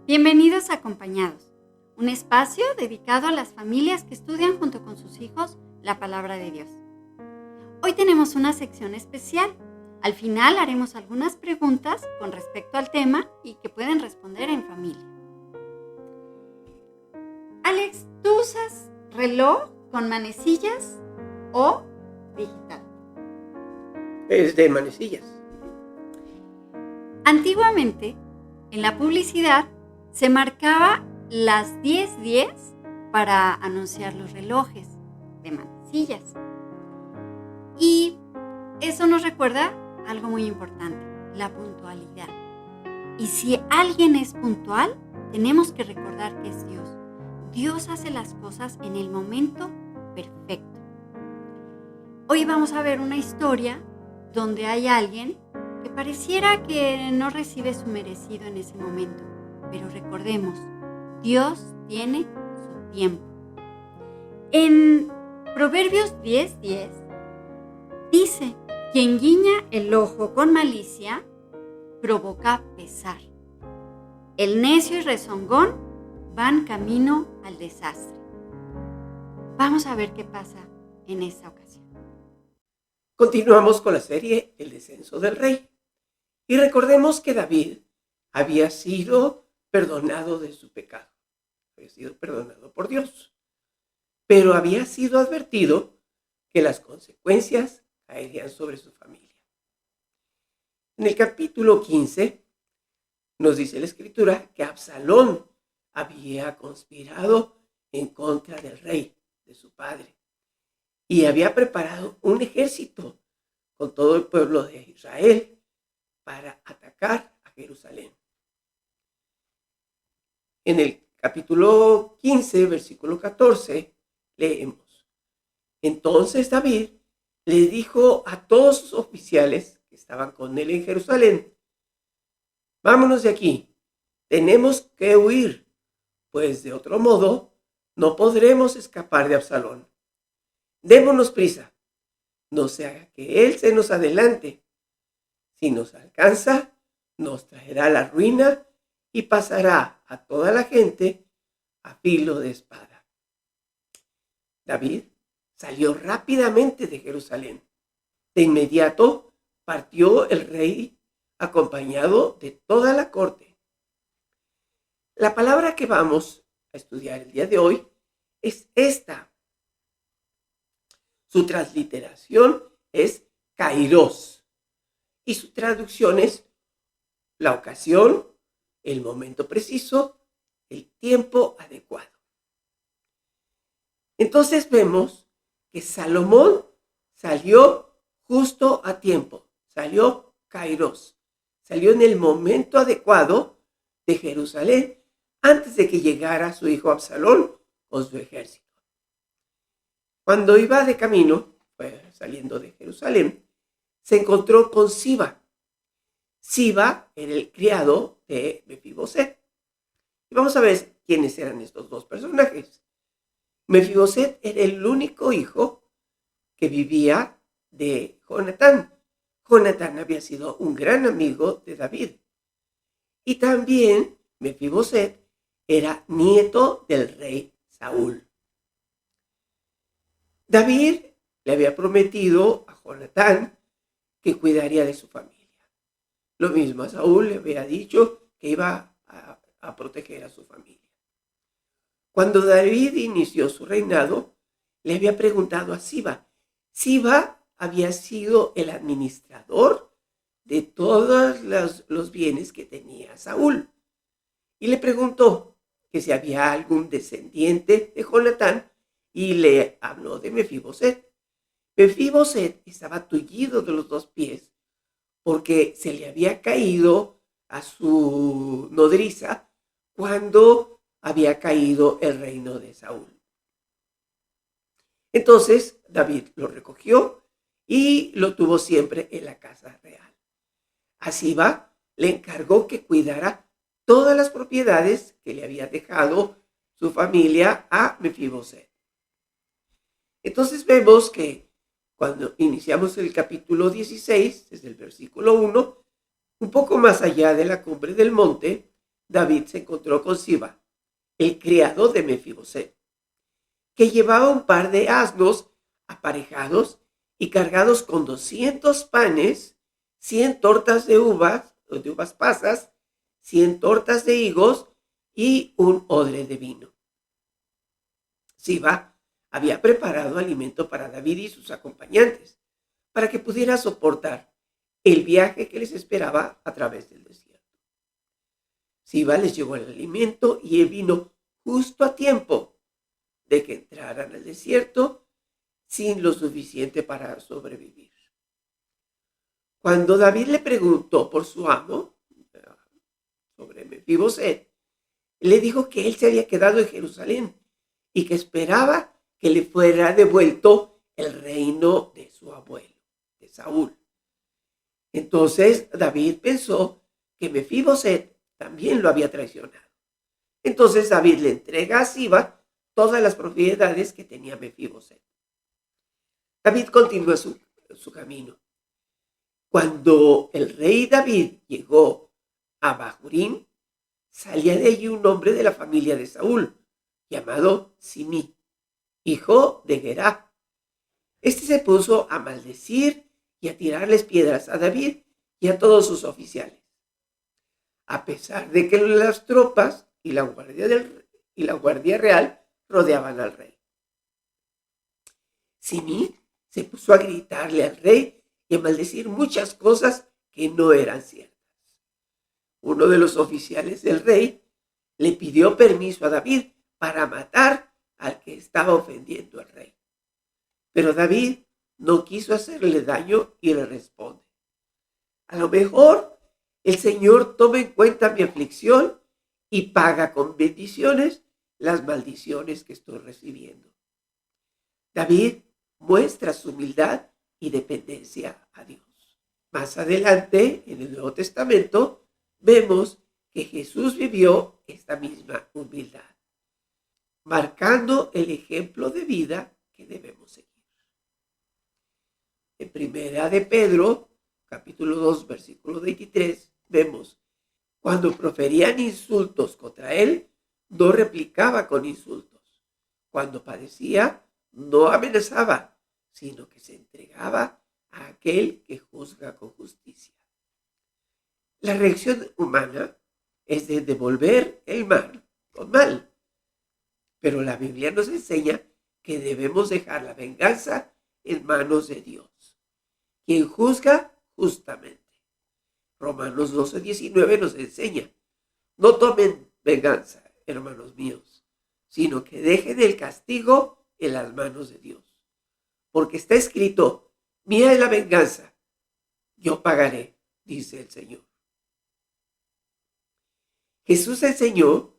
Bienvenidos a Acompañados, un espacio dedicado a las familias que estudian junto con sus hijos la palabra de Dios. Hoy tenemos una sección especial. Al final haremos algunas preguntas con respecto al tema y que pueden responder en familia. Alex, ¿tú usas reloj con manecillas o digital? Es de manecillas. Antiguamente, en la publicidad, se marcaba las 10:10 para anunciar los relojes de manecillas. Y eso nos recuerda algo muy importante, la puntualidad. Y si alguien es puntual, tenemos que recordar que es Dios. Dios hace las cosas en el momento perfecto. Hoy vamos a ver una historia donde hay alguien que pareciera que no recibe su merecido en ese momento. Pero recordemos, Dios tiene su tiempo. En Proverbios 10:10 dice: quien guiña el ojo con malicia provoca pesar. El necio y rezongón van camino al desastre. Vamos a ver qué pasa en esta ocasión. Continuamos con la serie El descenso del rey. Y recordemos que David había sido perdonado de su pecado. Había sido perdonado por Dios. Pero había sido advertido que las consecuencias caerían sobre su familia. En el capítulo 15 nos dice la Escritura que Absalón había conspirado en contra del rey, de su padre, y había preparado un ejército con todo el pueblo de Israel para atacar a Jerusalén. En el capítulo 15, versículo 14, leemos: entonces David le dijo a todos sus oficiales que estaban con él en Jerusalén: vámonos de aquí, tenemos que huir, pues de otro modo no podremos escapar de Absalón. Démonos prisa, no sea que él se nos adelante. Si nos alcanza, nos traerá la ruina y pasará a toda la gente a filo de espada. David salió rápidamente de Jerusalén. De inmediato partió el rey acompañado de toda la corte. La palabra que vamos a estudiar el día de hoy es esta. Su transliteración es kairos y su traducción es la ocasión, el momento preciso, el tiempo adecuado. Entonces vemos que Salomón salió justo a tiempo, salió kairos, salió en el momento adecuado de Jerusalén antes de que llegara su hijo Absalón con su ejército. Cuando iba de camino, saliendo de Jerusalén, se encontró con Siba. Siba era el criado de Mefiboset. Y vamos a ver quiénes eran estos dos personajes. Mefiboset era el único hijo que vivía de Jonatán. Jonatán había sido un gran amigo de David. Y también Mefiboset era nieto del rey Saúl. David le había prometido a Jonatán que cuidaría de su familia. Lo mismo a Saúl le había dicho que iba a proteger a su familia. Cuando David inició su reinado, le había preguntado a Siba. Siba había sido el administrador de todos los bienes que tenía Saúl. Y le preguntó que si había algún descendiente de Jonatán y le habló de Mefiboset. Mefiboset estaba tullido de los dos pies porque se le había caído a su nodriza cuando había caído el reino de Saúl. Entonces David lo recogió y lo tuvo siempre en la casa real. A Siba le encargó que cuidara todas las propiedades que le había dejado su familia a Mefiboset. Entonces vemos que cuando iniciamos el capítulo 16, desde el versículo 1, un poco más allá de la cumbre del monte, David se encontró con Siba, el criado de Mefiboset, que llevaba un par de asnos aparejados y cargados con 200 panes, 100 tortas de uvas pasas, 100 tortas de higos y un odre de vino. Siba había preparado alimento para David y sus acompañantes, para que pudiera soportar el viaje que les esperaba a través del desierto. Siba les llevó el alimento y el vino justo a tiempo de que entraran al desierto sin lo suficiente para sobrevivir. Cuando David le preguntó por su amo, sobre Mefiboset, le dijo que él se había quedado en Jerusalén y que esperaba que le fuera devuelto el reino de su abuelo, de Saúl. Entonces David pensó que Mefiboset también lo había traicionado. Entonces David le entrega a Siba todas las propiedades que tenía Mefiboset. David continúa su camino. Cuando el rey David llegó a Bahurim, salía de allí un hombre de la familia de Saúl, llamado Simí, hijo de Gerá. Este se puso a maldecir y a tirarles piedras a David y a todos sus oficiales. A pesar de que las tropas y la guardia real rodeaban al rey. Simí se puso a gritarle al rey y a maldecir muchas cosas que no eran ciertas. Uno de los oficiales del rey le pidió permiso a David para matar al que estaba ofendiendo al rey. Pero David no quiso hacerle daño y le responde: a lo mejor el Señor toma en cuenta mi aflicción y paga con bendiciones las maldiciones que estoy recibiendo. David muestra su humildad y dependencia a Dios. Más adelante, en el Nuevo Testamento, vemos que Jesús vivió esta misma humildad, marcando el ejemplo de vida que debemos seguir. En Primera de Pedro, capítulo 2, versículo 23, vemos: cuando proferían insultos contra él, no replicaba con insultos. Cuando padecía, no amenazaba, sino que se entregaba a aquel que juzga con justicia. La reacción humana es de devolver el mal con mal. Pero la Biblia nos enseña que debemos dejar la venganza en manos de Dios, quien juzga justamente. Romanos 12:19 nos enseña: no tomen venganza, hermanos míos, sino que dejen el castigo en las manos de Dios. Porque está escrito: mía es la venganza, yo pagaré, dice el Señor. Jesús enseñó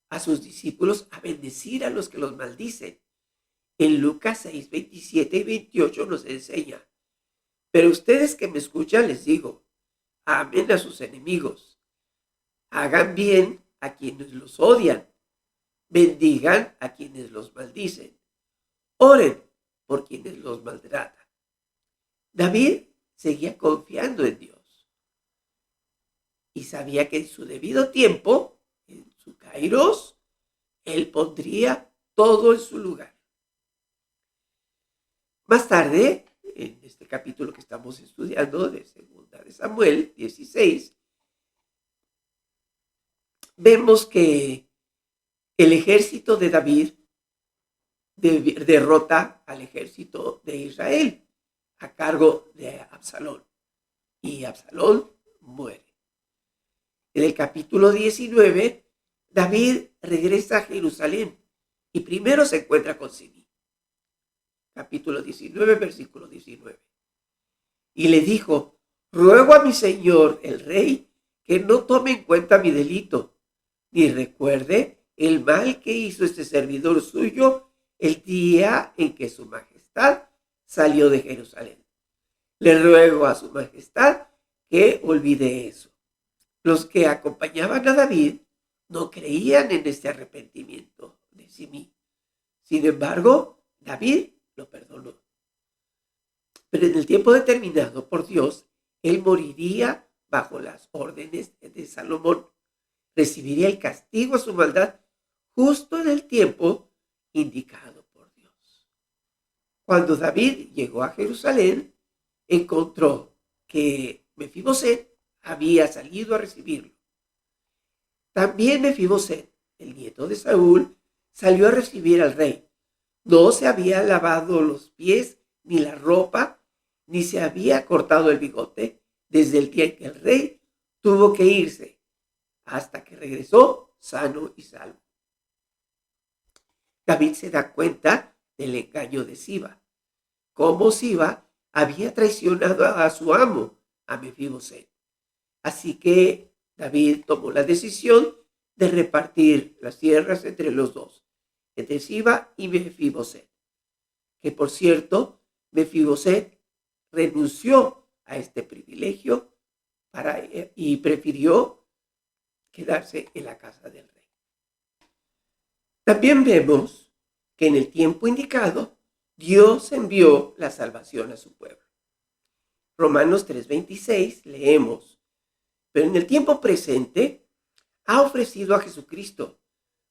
a sus discípulos a bendecir a los que los maldicen. En Lucas 6, 27 y 28 nos enseña: pero ustedes que me escuchan les digo, amen a sus enemigos, hagan bien a quienes los odian, bendigan a quienes los maldicen, oren por quienes los maltratan. David seguía confiando en Dios y sabía que en su debido tiempo, en su kairos, él pondría todo en su lugar. Más tarde, en este capítulo que estamos estudiando de Segunda de Samuel 16, vemos que el ejército de David derrota al ejército de Israel a cargo de Absalón, y Absalón muere. En el capítulo 19, David regresa a Jerusalén y primero se encuentra con Simí. Capítulo 19, versículo 19. Y le dijo: ruego a mi señor el rey que no tome en cuenta mi delito, ni recuerde el mal que hizo este servidor suyo el día en que su majestad salió de Jerusalén. Le ruego a su majestad que olvide eso. Los que acompañaban a David no creían en este arrepentimiento de Simí. Sin embargo, David lo perdonó. Pero en el tiempo determinado por Dios, él moriría bajo las órdenes de Salomón, recibiría el castigo a su maldad justo en el tiempo indicado por Dios. Cuando David llegó a Jerusalén, encontró que Mefiboset había salido a recibirlo. También Mefiboset, el nieto de Saúl, salió a recibir al rey. No se había lavado los pies ni la ropa, ni se había cortado el bigote desde el día en que el rey tuvo que irse, hasta que regresó sano y salvo. David se da cuenta del engaño de Siba, cómo Siba había traicionado a su amo, a Mefiboset. Así que David tomó la decisión de repartir las tierras entre los dos, entre Siba y Mefiboset, que por cierto, Mefiboset renunció a este privilegio y prefirió quedarse en la casa del rey. También vemos que en el tiempo indicado, Dios envió la salvación a su pueblo. Romanos 3:26 leemos: pero en el tiempo presente ha ofrecido a Jesucristo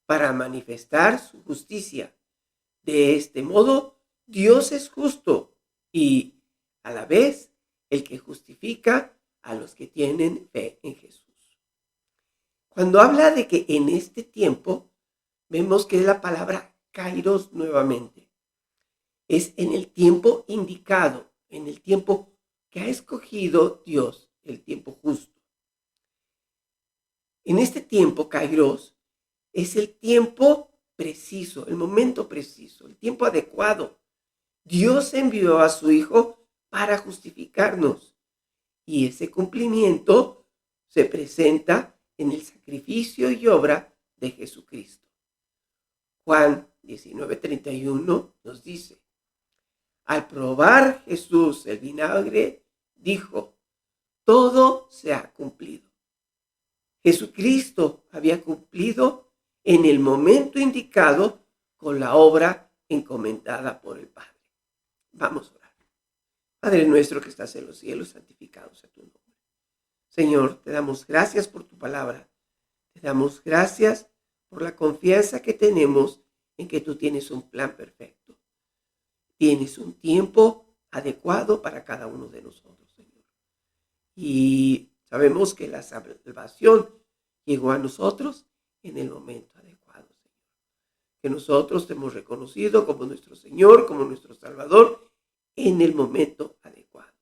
para manifestar su justicia. De este modo, Dios es justo y a la vez el que justifica a los que tienen fe en Jesús. Cuando habla de que en este tiempo, vemos que es la palabra kairos nuevamente. Es en el tiempo indicado, en el tiempo que ha escogido Dios, el tiempo justo. En este tiempo, kairos, es el tiempo preciso, el momento preciso, el tiempo adecuado. Dios envió a su Hijo para justificarnos y ese cumplimiento se presenta en el sacrificio y obra de Jesucristo. Juan 19:31 nos dice: al probar Jesús el vinagre, dijo: todo se ha cumplido. Jesucristo había cumplido en el momento indicado con la obra encomendada por el Padre. Vamos a orar. Padre nuestro que estás en los cielos, santificado sea tu nombre. Señor, te damos gracias por tu palabra. Te damos gracias por la confianza que tenemos en que tú tienes un plan perfecto. Tienes un tiempo adecuado para cada uno de nosotros, Señor. Y sabemos que la salvación llegó a nosotros en el momento adecuado, Señor. Que nosotros te hemos reconocido como nuestro Señor, como nuestro Salvador, en el momento adecuado.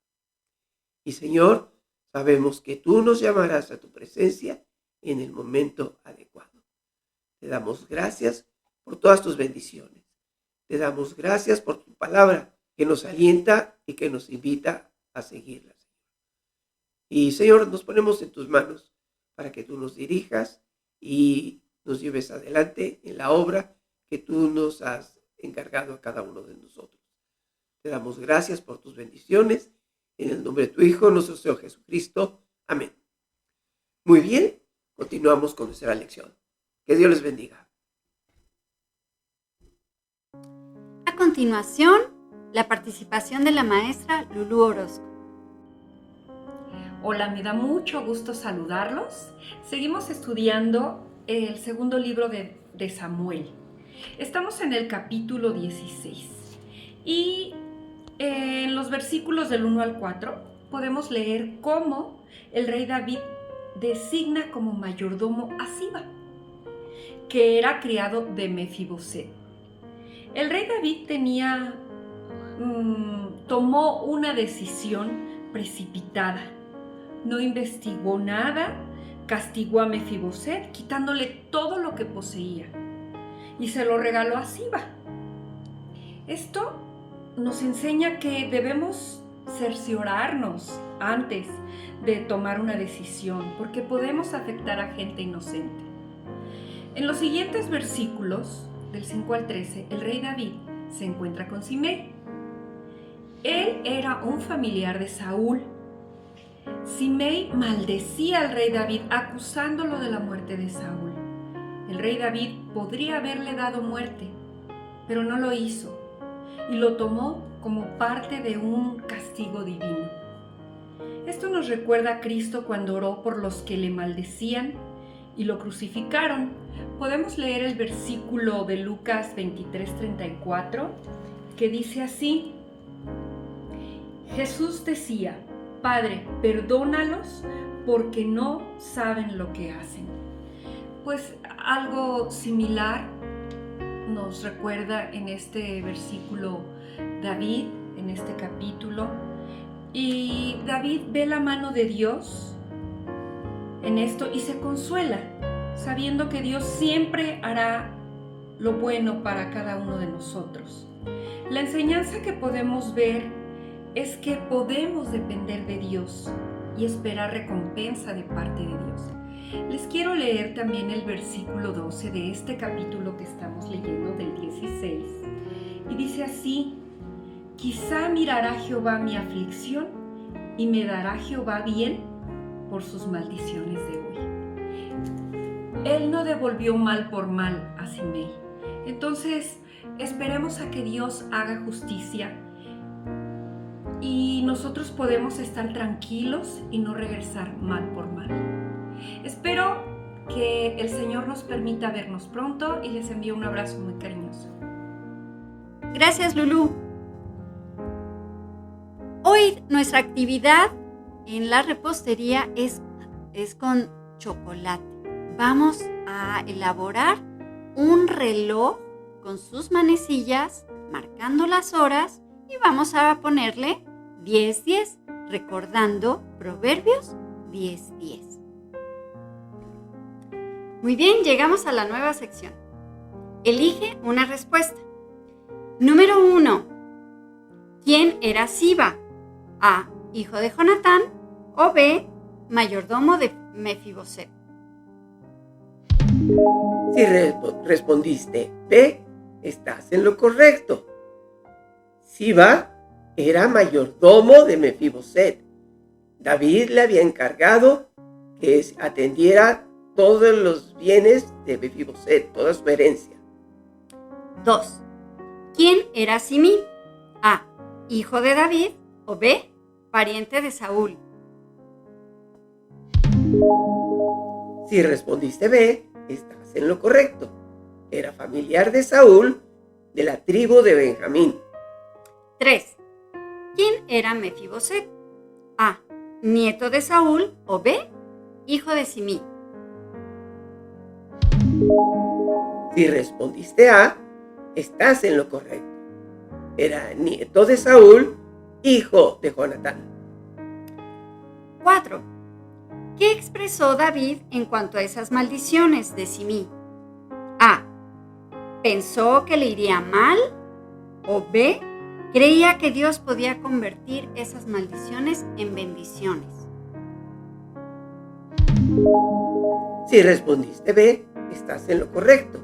Y Señor, sabemos que tú nos llamarás a tu presencia en el momento adecuado. Te damos gracias por todas tus bendiciones. Te damos gracias por tu palabra que nos alienta y que nos invita a seguirla, Señor. Y Señor, nos ponemos en tus manos para que tú nos dirijas y nos lleves adelante en la obra que tú nos has encargado a cada uno de nosotros. Te damos gracias por tus bendiciones. En el nombre de tu Hijo, nuestro Señor Jesucristo. Amén. Muy bien, continuamos con nuestra lección. Que Dios les bendiga. A continuación, la participación de la maestra Lulú Orozco. Hola, me da mucho gusto saludarlos. Seguimos estudiando el segundo libro de Samuel. Estamos en el capítulo 16 y en los versículos del 1 al 4 podemos leer cómo el rey David designa como mayordomo a Siba, que era criado de Mefiboset. El rey David tomó una decisión precipitada. No investigó nada, castigó a Mefiboset, quitándole todo lo que poseía, y se lo regaló a Siba. Esto nos enseña que debemos cerciorarnos antes de tomar una decisión, porque podemos afectar a gente inocente. En los siguientes versículos, del 5 al 13, el rey David se encuentra con Simei. Él era un familiar de Saúl. Simei maldecía al rey David acusándolo de la muerte de Saúl. El rey David podría haberle dado muerte, pero no lo hizo y lo tomó como parte de un castigo divino. Esto nos recuerda a Cristo cuando oró por los que le maldecían y lo crucificaron. Podemos leer el versículo de Lucas 23:34, que dice así: Jesús decía: Padre, perdónalos porque no saben lo que hacen. Pues algo similar nos recuerda en este versículo David, en este capítulo. Y David ve la mano de Dios en esto y se consuela, sabiendo que Dios siempre hará lo bueno para cada uno de nosotros. La enseñanza que podemos ver es que podemos depender de Dios y esperar recompensa de parte de Dios. Les quiero leer también el versículo 12 de este capítulo que estamos leyendo, del 16, y dice así: Quizá mirará Jehová mi aflicción y me dará Jehová bien por sus maldiciones de hoy. Él no devolvió mal por mal a Simei. Entonces, esperemos a que Dios haga justicia y nosotros podemos estar tranquilos y no regresar mal por mal. Espero que el Señor nos permita vernos pronto y les envío un abrazo muy cariñoso. Gracias, Lulú. Hoy nuestra actividad en la repostería es con chocolate. Vamos a elaborar un reloj con sus manecillas, marcando las horas, y vamos a ponerle 10-10, recordando Proverbios 10-10. Muy bien, llegamos a la nueva sección. Elige una respuesta. Número 1. ¿Quién era Siba? A. Hijo de Jonatán. O B. Mayordomo de Mefiboset. Si respondiste B, estás en lo correcto. Siba era mayordomo de Mefiboset. David le había encargado que atendiera todos los bienes de Mefiboset, toda su herencia. 2. ¿Quién era Simí? A. Hijo de David. O B. Pariente de Saúl. Si respondiste B, estás en lo correcto. Era familiar de Saúl, de la tribu de Benjamín. 3. ¿Quién era Mefiboset? A. Nieto de Saúl. O B. Hijo de Simí. Si respondiste A, estás en lo correcto. Era nieto de Saúl, hijo de Jonatán. 4. ¿Qué expresó David en cuanto a esas maldiciones de Simí? A. ¿Pensó que le iría mal? O B. ¿Creía que Dios podía convertir esas maldiciones en bendiciones? Si respondiste B, estás en lo correcto.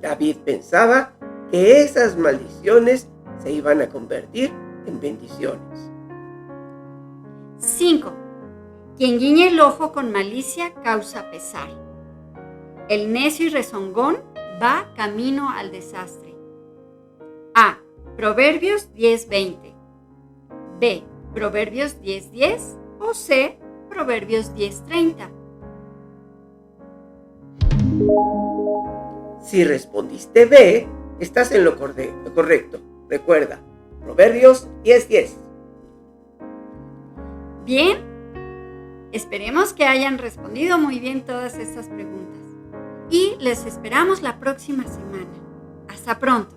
David pensaba que esas maldiciones se iban a convertir en bendiciones. 5. Quien guiñe el ojo con malicia causa pesar. El necio y rezongón va camino al desastre. A. Proverbios 10:20. B. Proverbios 10:10. O C. Proverbios 10:30. Si respondiste B, estás en lo correcto. Recuerda, Proverbios 10:10. Bien, esperemos que hayan respondido muy bien todas estas preguntas y les esperamos la próxima semana. Hasta pronto.